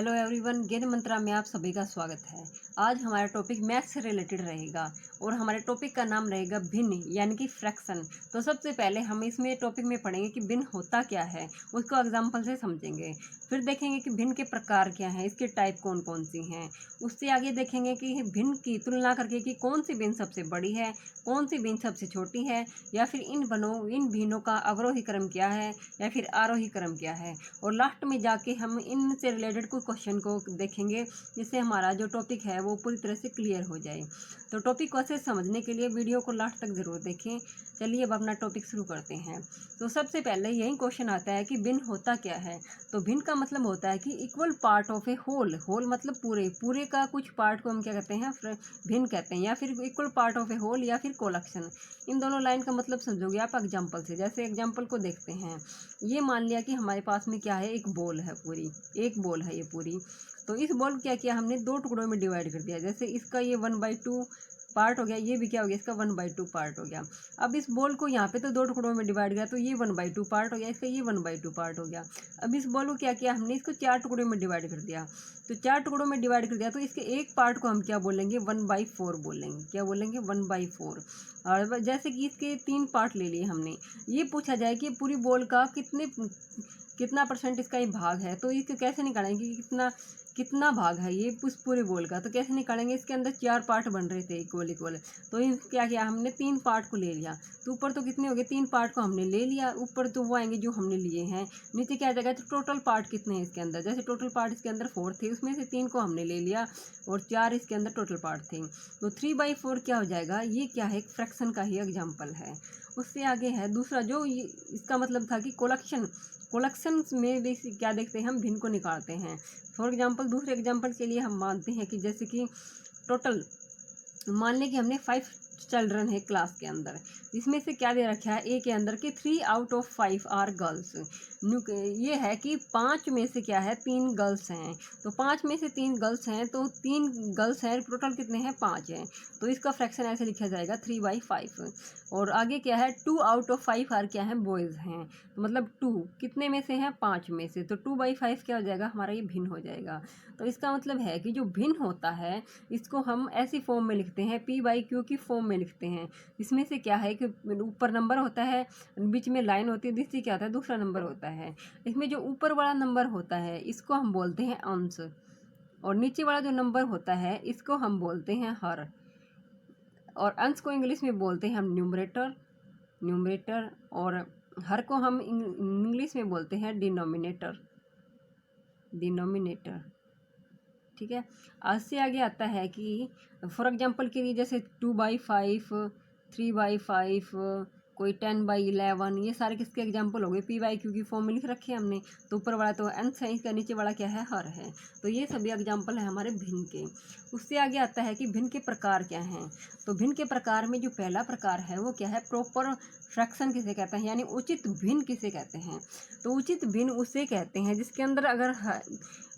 Hello everyone, ज्ञान मंत्रा में आप सभी का स्वागत है। आज हमारा टॉपिक मैथ से रिलेटेड रहेगा और हमारे टॉपिक का नाम रहेगा भिन्न यानी कि फ्रैक्शन। तो सबसे पहले हम इसमें टॉपिक में पढ़ेंगे कि भिन्न होता क्या है, उसको एग्जांपल से समझेंगे। फिर देखेंगे कि भिन्न के प्रकार क्या हैं, इसके टाइप कौन कौन सी हैं। उससे आगे देखेंगे कि भिन्न की तुलना करके कि कौन सी भिन्न सबसे बड़ी है, कौन सी भिन्न सबसे छोटी है, या फिर इन भिन्नों का अवरोही क्रम क्या है या फिर आरोही क्रम क्या है। और लास्ट में जाके हम इनसे रिलेटेड कुछ क्वेश्चन को देखेंगे जिससे हमारा जो टॉपिक है वो पूरी तरह से क्लियर हो जाए। तो टॉपिक को अच्छे से समझने के लिए वीडियो को लास्ट तक ज़रूर देखें। चलिए अब अपना टॉपिक शुरू करते हैं। तो सबसे पहले यही क्वेश्चन आता है कि भिन्न होता क्या है। तो भिन्न का मतलब होता है कि equal part of a whole. Whole मतलब पूरे का कुछ पार्ट को हम क्या कहते हैं, भिन्न कहते हैं, या फिर equal part of a whole या फिर कोलेक्शन। इन दोनों लाइन का मतलब समझोगे आप एग्जाम्पल से। जैसे एग्जाम्पल को देखते हैं, ये मान लिया कि हमारे पास में क्या है, एक बॉल है, एक बॉल है ये पूरी। तो इस बॉल को क्या किया हमने, दो टुकड़ों में डिवाइड कर दिया। जैसे इसका ये 1/2 पार्ट हो गया, ये भी क्या हो गया, इसका 1/2 पार्ट हो गया। अब इस बॉल को यहाँ पे तो दो टुकड़ों में डिवाइड किया तो ये 1/2 पार्ट हो गया, इसका ये 1/2 पार्ट हो गया। अब इस बॉल को क्या किया हमने, इसको 4 टुकड़ों में डिवाइड कर दिया। तो 4 टुकड़ों में डिवाइड कर दिया तो इसके एक पार्ट को हम क्या बोलेंगे, 1/4 बोलेंगे। क्या बोलेंगे, 1/4। और जैसे कि इसके 3 पार्ट ले लिए हमने, ये पूछा जाए कि पूरी बॉल का कितना परसेंट इसका ये भाग है, तो इसको कैसे निकालेंगे कि कितना भाग है ये उस पूरे बॉल का। तो कैसे निकालेंगे, इसके अंदर 4 पार्ट बन रहे थे इक्वल। तो क्या किया हमने, 3 पार्ट को ले लिया। तो ऊपर तो कितने हो गए, 3 पार्ट को हमने ले लिया। ऊपर तो वो आएंगे जो हमने लिए हैं, नीचे क्या आ जाएगा, तो टोटल पार्ट कितने हैं इसके अंदर। जैसे टोटल पार्ट इसके अंदर 4 थे, उसमें से 3 को हमने ले लिया और 4 इसके अंदर टोटल पार्ट थे। तो 3/4 क्या हो जाएगा, ये क्या है, एक फ्रैक्शन का ही एग्जाम्पल है। उससे आगे है दूसरा, जो इसका मतलब था कि कोलेक्शन में बेसिक क्या देखते हैं, हम भिन्न को निकालते हैं। फॉर एग्जांपल, दूसरे एग्जांपल के लिए हम मानते हैं कि जैसे कि टोटल मान लें कि हमने 5 चिल्ड्रन है क्लास के अंदर, इसमें से क्या दे रखा है, ए के अंदर कि 3 आउट ऑफ 5 आर गर्ल्स। ये है कि 5 में से क्या है, 3 गर्ल्स हैं। तो 5 में से 3 गर्ल्स हैं, तो 3 गर्ल्स हैं, टोटल कितने हैं, 5 हैं। तो इसका फ्रैक्शन ऐसे लिखा जाएगा 3/5। और आगे क्या है, 2 आउट ऑफ 5 आर क्या है, बॉयज़ हैं। तो मतलब 2 कितने में से हैं, 5 में से। तो 2/5 क्या हो जाएगा हमारा, ये भिन्न हो जाएगा। तो इसका मतलब है कि जो भिन्न होता है इसको हम ऐसी फॉर्म में लिखते हैं, P/Q की फॉर्म में लिखते हैं। इसमें से क्या है कि ऊपर नंबर होता है, बीच में लाइन होती है, जिससे क्या होता है, दूसरा नंबर होता है। इसमें जो ऊपर वाला नंबर होता है इसको हम बोलते हैं अंश, और नीचे वाला जो नंबर होता है इसको हम बोलते हैं हर। और अंश को इंग्लिश में बोलते हैं हम न्यूमरेटर, और हर को हम इंग्लिश में बोलते हैं डिनोमिनेटर। ठीक है। आज से आगे आता है कि फॉर एग्जांपल के लिए जैसे 2/5, 3/5, कोई 10/11, ये सारे किसके एग्जांपल हो गए, P/Q की फॉर्म में लिख रखे हैं हमने। तो ऊपर वाला तो अंश है, इसका नीचे वाला क्या है, हर है। तो ये सभी एग्जांपल है हमारे भिन्न के। उससे आगे आता है कि भिन्न के प्रकार क्या हैं। तो भिन्न के प्रकार में जो पहला प्रकार है वो क्या है, प्रॉपर फ्रैक्शन किसे कहते हैं, यानी उचित भिन्न किसे कहते हैं। तो उचित भिन्न उसे कहते हैं जिसके अंदर अगर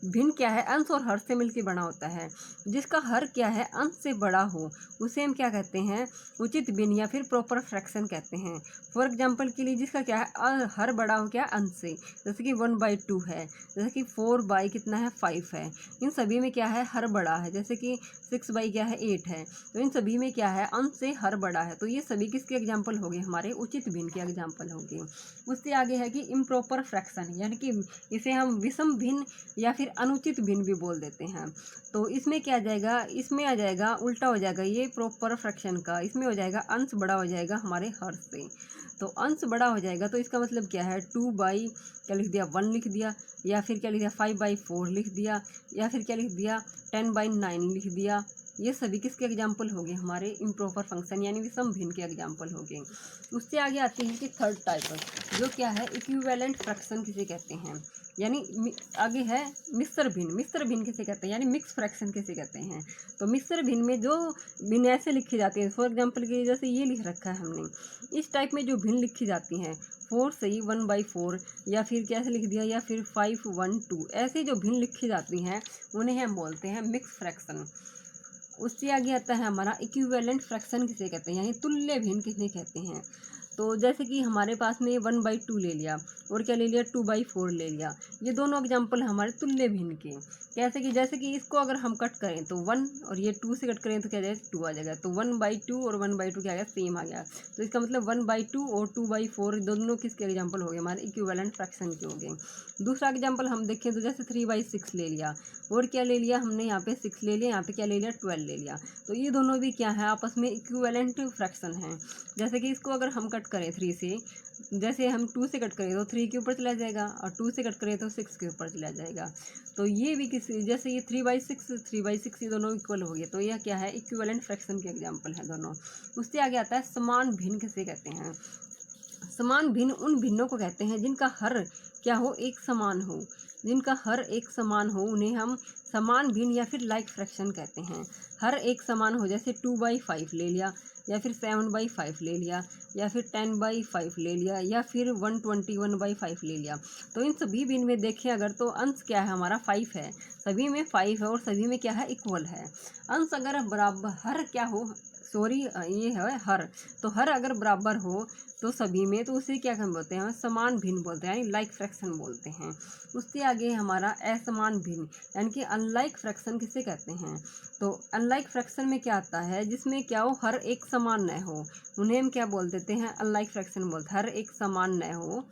भिन्न क्या है, अंश और हर से मिलकर बना होता है। जिसका हर क्या है, अंश से बड़ा हो, उसे हम क्या कहते हैं, उचित भिन्न या फिर प्रॉपर फ्रैक्शन कहते हैं। फॉर एग्जांपल के लिए जिसका क्या है, हर बड़ा हो क्या, अंश से। जैसे कि 1/2 है, जैसे कि 4 कितना है, 5 है। इन सभी में क्या है, हर बड़ा है। जैसे कि 6 क्या है, 8 है। तो इन सभी में क्या है, अंश से हर बड़ा है। तो ये सभी किसके एग्जाम्पल हो गए, हमारे उचित भिन्न के एग्जाम्पल हो गए। उससे आगे है कि इम्प्रॉपर फ्रैक्शन, यानी कि इसे हम विषम भिन्न या फिर अनुचित भिन्न भी बोल देते हैं। तो इसमें क्या आ जाएगा, इसमें आ जाएगा उल्टा हो जाएगा ये प्रॉपर फ्रैक्शन का। इसमें हो जाएगा अंश बड़ा हो जाएगा हमारे हर से। तो अंश बड़ा हो जाएगा तो इसका मतलब क्या है, 2 क्या लिख दिया, 1 लिख दिया, या फिर क्या लिख दिया, 5/4 लिख दिया, या फिर क्या लिख दिया, 10/9 लिख दिया। ये सभी किसके एग्जाम्पल हो गए, हमारे इम्प्रॉपर फंक्शन यानी विषम भिन्न के एग्जाम्पल हो गए। उससे आगे आते हैं कि थर्ड टाइप, जो क्या है, इक्विवेलेंट फ्रैक्शन किसे कहते हैं। यानी आगे है मिश्र भिन्न किसे कहते हैं, यानी मिक्स फ्रैक्शन किसे कहते हैं। तो मिश्र भिन्न में जो भिन्न ऐसे लिखी जाती है, फॉर एग्जांपल के जैसे ये लिख रखा है हमने, इस टाइप में जो भिन्न लिखी जाती हैं, 4 से ही 1/4, या फिर कैसे लिख दिया, या फिर 5, 1, 2, ऐसे जो भिन्न लिखी जाती हैं उन्हें हम बोलते हैं मिक्स फ्रैक्शन। उससे आगे आता है हमारा इक्विवेलेंट फ्रैक्शन किसे कहते हैं, यानी तुल्य भिन्न किसे कहते हैं। तो जैसे कि हमारे पास में 1/2 ले लिया, और क्या ले लिया 2/4 ले लिया। ये दोनों एग्जाम्पल हमारे तुल्य भिन्न के। कैसे कि जैसे कि इसको अगर हम कट करें तो 1 और ये 2 से कट करें तो क्या आ जाएगा 2 आ जाएगा। तो 1/2 और 1/2 क्या आ गया सेम आ गया। तो इसका मतलब 1/2 और 2/4 दोनों किसके एग्जाम्पल हो गए हमारे इक्विवेलेंट फ्रैक्शन के हो गए। दूसरा एग्जाम्पल हम देखें तो जैसे 3/6 ले लिया और क्या ले लिया हमने यहाँ पे 6 ले लिया, यहाँ पे क्या ले लिया 12 ले लिया। तो ये दोनों भी क्या है आपस में इक्विवेलेंट फ्रैक्शन है। जैसे कि इसको अगर हम कट करें 3 से, जैसे हम 2 से कट करें तो 3 के ऊपर चला जाएगा और 2 से कट करें तो 6 के ऊपर चला जाएगा। तो ये भी किसी जैसे ये 3/6 ये दोनों इक्वल हो गए। तो यह क्या है इक्विवेलेंट फ्रैक्शन के एग्जाम्पल है दोनों। उससे आगे आता है समान भिन्न किसे कहते हैं। समान भिन्न उन भिन्नों को कहते हैं जिनका हर क्या हो एक समान हो। जिनका हर एक समान हो उन्हें हम समान भिन्न या फिर लाइक फ्रैक्शन कहते हैं। हर एक समान हो जैसे 2/5 ले लिया या फिर 7/5 ले लिया या फिर 10/5 ले लिया या फिर 121/5 ले लिया। तो इन सभी भिन्न में देखें अगर तो अंश क्या है हमारा 5 है, सभी में 5 है और सभी में क्या है इक्वल है। अंश अगर बराबर हर क्या हो ये है हर, तो हर अगर बराबर हो तो सभी में तो उसे क्या हम बोलते हैं समान भिन्न बोलते हैं यानी लाइक फ्रैक्शन बोलते हैं। उससे आगे हमारा असमान भिन्न यानी कि अनलाइक फ्रैक्शन किसे कहते हैं। तो अनलाइक फ्रैक्शन में क्या आता है जिसमें क्या हो हर एक समान न हो, उन्हें हम क्या बोल देते हैं अनलाइक फ्रैक्शन बोलते हैं। हर एक समान न हो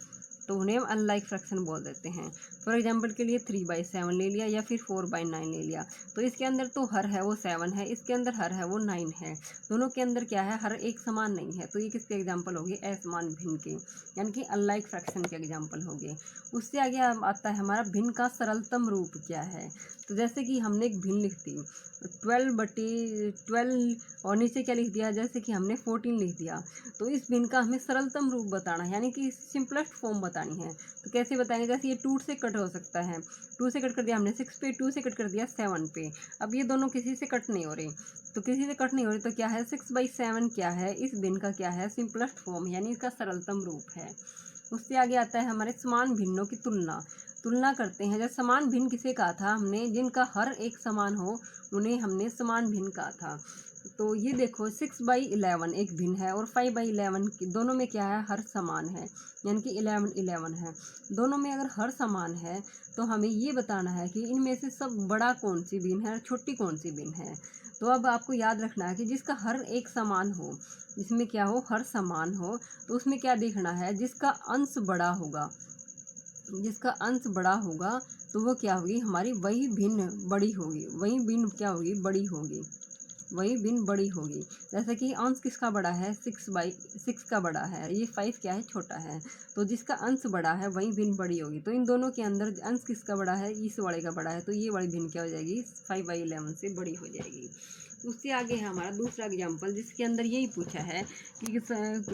तो उन्हें हम अनलाइक फ्रैक्शन बोल देते हैं। फॉर एग्जांपल के लिए 3/7 ले लिया या फिर 4/9 ले लिया। तो इसके अंदर तो हर है वो 7 है, इसके अंदर हर है वो 9 है, दोनों के अंदर क्या है हर एक समान नहीं है। तो ये किसके एग्जाम्पल हो गए असमान भिन्न के यानी कि अनलाइक फ्रैक्शन के एग्जाम्पल हो गए। उससे आगे आता है हमारा भिन्न का सरलतम रूप क्या है। तो जैसे कि हमने एक भिन्न लिख दी 12/12 और नीचे क्या लिख दिया जैसे कि हमने 14 लिख दिया। तो इस भिन्न का हमें सरलतम रूप बताना है यानी कि सिंपलेस्ट फॉर्म बतानी है। तो कैसे बताएंगे जैसे ये 2 से कट हो सकता है, 2 से कट कर दिया हमने 6 पे, 2 से कट कर दिया 7 पे। अब ये दोनों किसी से कट नहीं हो रहे, तो किसी से कट नहीं हो रही तो क्या है 6/7 क्या है इस भिन्न का क्या है सिंपलेस्ट फॉर्म यानी इसका सरलतम रूप है। उससे आगे आता है हमारे समान भिन्नों की तुलना करते हैं। जैसे समान भिन्न किसे कहा था हमने जिनका हर एक समान हो उन्हें हमने समान भिन्न कहा था। तो ये देखो 6/11 एक भिन्न है और 5/11 दोनों में क्या है हर समान है यानी कि 11 है। दोनों में अगर हर समान है तो हमें ये बताना है कि इनमें से सब बड़ा कौन सी भिन्न है और छोटी कौन सी भिन्न है। तो अब आपको याद रखना है कि जिसका हर एक समान हो, जिसमें क्या हो हर समान हो, तो उसमें क्या देखना है जिसका अंश बड़ा होगा, जिसका अंश बड़ा होगा तो वो क्या होगी हमारी वही भिन्न बड़ी होगी, वही भिन्न क्या होगी बड़ी होगी, वही भिन्न बड़ी होगी। जैसे कि अंश किसका बड़ा है 6/6 का बड़ा है, ये 5 क्या है छोटा है, तो जिसका अंश बड़ा है वही भिन्न बड़ी होगी। तो इन दोनों के अंदर अंश किसका बड़ा है इस वाले का बड़ा है, तो ये वाली भिन्न क्या हो जाएगी 5/11 से बड़ी हो जाएगी। उससे आगे है हमारा दूसरा एग्जाम्पल जिसके अंदर यही पूछा है कि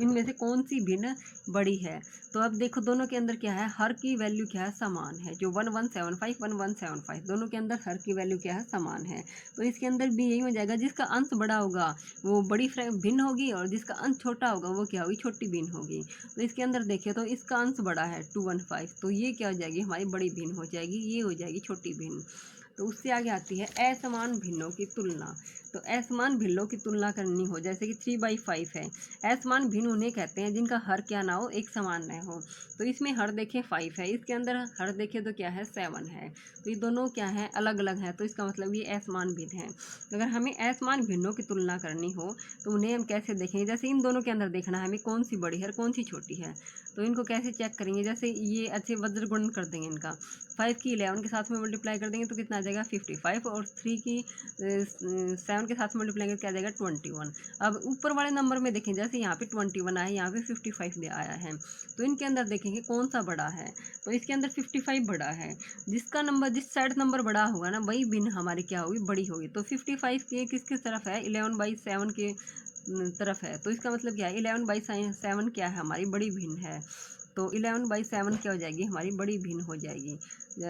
इनमें से कौन सी भिन्न बड़ी है। तो अब देखो दोनों के अंदर क्या है हर की वैल्यू क्या है समान है, जो 1175 दोनों के अंदर हर की वैल्यू क्या है समान है। तो इसके अंदर भी यही हो जाएगा जिसका अंश बड़ा होगा वो बड़ी भिन्न होगी और जिसका अंश छोटा होगा वो क्या होगी छोटी भिन्न होगी। तो इसके अंदर देखिए तो इसका अंश बड़ा है 215, तो ये क्या हो जाएगी हमारी बड़ी भिन्न हो जाएगी, ये हो जाएगी छोटी भिन्न। तो उससे आगे आती है असमान भिन्नों की तुलना। तो असमान भिन्नों की तुलना करनी हो जैसे कि 3/5 है, असमान भिन्न उन्हें कहते हैं जिनका हर क्या ना हो एक समान न हो। तो इसमें हर देखें 5 है, इसके अंदर हर देखें तो क्या है 7 है, तो ये दोनों क्या है अलग अलग है, तो इसका मतलब ये असमान भिन्न है। अगर हमें असमान भिन्नों की तुलना करनी हो तो उन्हें हम कैसे देखेंगे, जैसे इन दोनों के अंदर देखना है हमें कौन सी बड़ी है और कौन सी छोटी है। तो इनको कैसे चेक करेंगे, जैसे ये अच्छे वज्र गुणन कर देंगे इनका, 5 की 11 के साथ में मल्टीप्लाई कर देंगे तो कितना आ जाएगा 55 और 3 की 7 के साथ मल्टीप्लाई करके आ जाएगा 21। अब ऊपर वाले नंबर में देखें जैसे यहाँ पे 21 आया, यहाँ पे 55 दे आया है, तो इनके अंदर देखेंगे कौन सा बड़ा है। तो इसके अंदर 55 बड़ा है, जिसका नंबर जिस साइड नंबर बड़ा होगा ना वही भिन्न हमारी क्या होगी बड़ी होगी। तो 55 के किसकी तरफ है 11/7 के तरफ है, तो इसका मतलब क्या है 11/7 क्या है हमारी बड़ी भिन्न है। तो 11/7 क्या हो जाएगी हमारी बड़ी भिन्न हो जाएगी,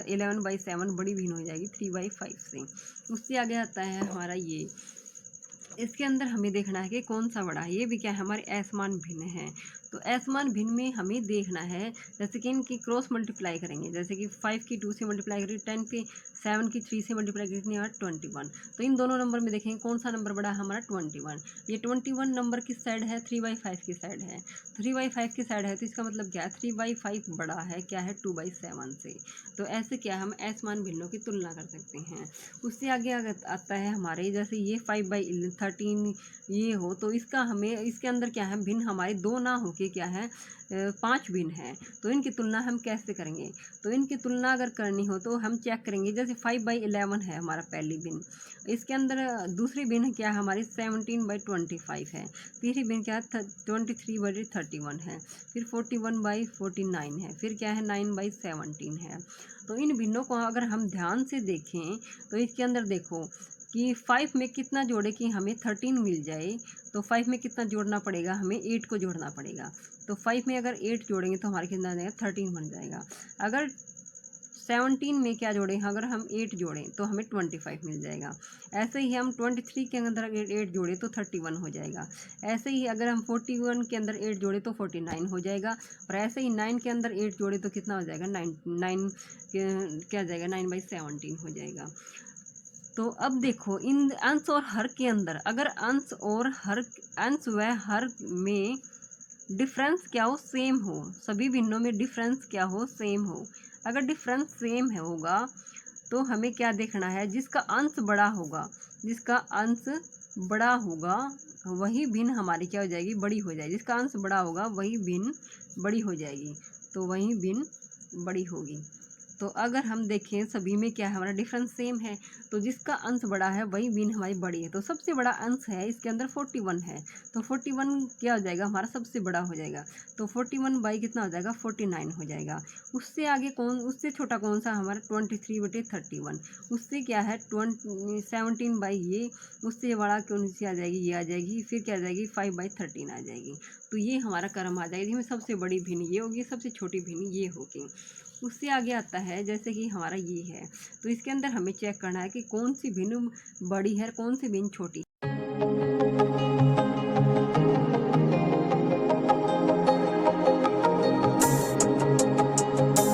11/7 बड़ी भिन्न हो जाएगी 3/5 से। उससे आगे आता है हमारा ये, इसके अंदर हमें देखना है कि कौन सा बड़ा है, ये भी क्या है हमारे असमान भिन्न है। तो असमान भिन्न में हमें देखना है, जैसे कि इनकी क्रॉस मल्टीप्लाई करेंगे, जैसे कि 5 की 2 से मल्टीप्लाई करेंगे, 10 की 7 की 3 से मल्टीप्लाई करेंगे, कितनी 21। तो इन दोनों नंबर में देखेंगे कौन सा नंबर बड़ा है हमारा 21। ये 21 नंबर किस साइड है, 3/5 की साइड है। 3/5 की साइड है तो इसका मतलब क्या है, 3/5 बड़ा है क्या है 2/7 से। तो ऐसे क्या हम असमान भिन्नों की तुलना कर सकते हैं। उससे आगे आता है हमारे, जैसे ये 5/13 ये हो तो इसका हमें इसके अंदर क्या है भिन्न हमारे दो ना हो के क्या है 5 भिन्न है। तो इनकी तुलना हम कैसे करेंगे, तो इनकी तुलना अगर करनी हो तो हम चेक करेंगे, जैसे 5/11 है हमारा पहली भिन्न, इसके अंदर दूसरी भिन्न क्या है हमारी 17/25 है, तीसरी भिन्न क्या है 23/31 है, फिर 41/49 है, फिर क्या है 9/17 है। तो इन भिन्नों को अगर हम ध्यान से देखें तो इसके अंदर देखो कि 5 में कितना जोड़े कि हमें 13 मिल जाए, तो 5 में कितना जोड़ना पड़ेगा, हमें 8 को जोड़ना पड़ेगा। तो 5 में अगर 8 जोड़ेंगे तो हमारा कितना आ जाएगा 13 बन जाएगा। अगर 17 में क्या जोड़ें, अगर हम 8 जोड़ें तो हमें 25 मिल जाएगा। ऐसे ही हम 23 के अंदर अगर 8 जोड़ें तो 31 हो जाएगा। ऐसे ही अगर हम 41 के अंदर 8 जोड़ें तो 49 हो जाएगा। और ऐसे ही 9 के अंदर 8 जोड़े तो कितना हो जाएगा 9 क्या जाएगा 9/17 हो जाएगा। तो अब देखो इन अंश और हर के अंदर अगर अंश और हर, अंश व हर में डिफरेंस क्या हो, सेम हो, सभी भिन्नों में डिफरेंस क्या हो, सेम हो। अगर डिफरेंस सेम है होगा तो हमें क्या देखना है, जिसका अंश बड़ा होगा, जिसका अंश बड़ा होगा वही भिन्न हमारी क्या हो जाएगी, बड़ी हो जाएगी। जिसका अंश बड़ा होगा वही भिन्न बड़ी हो जाएगी, तो वही भिन्न बड़ी होगी। तो अगर हम देखें सभी में क्या है हमारा डिफरेंस सेम है, तो जिसका अंश बड़ा है वही भिन्न हमारी बड़ी है। तो सबसे बड़ा अंश है इसके अंदर 41 है, तो 41 क्या हो जाएगा हमारा सबसे बड़ा हो जाएगा। तो 41 बाई कितना हो जाएगा 49 हो जाएगा। उससे आगे कौन, उससे छोटा कौन सा हमारा 23/31। उससे क्या है 17 बाई ये, उससे बड़ा कौन सी आ जाएगी, ये आ जाएगी। फिर क्या आ जाएगी 5/13 आ जाएगी। तो ये हमारा क्रम आ जाएगी, इसमें सबसे बड़ी भिन्न ये होगी, सबसे छोटी भिन्न ये होगी। उससे आगे आता है जैसे कि हमारा ये है, तो इसके अंदर हमें चेक करना है कि कौन सी भिन्न बड़ी है, कौन सी भिन्न छोटी।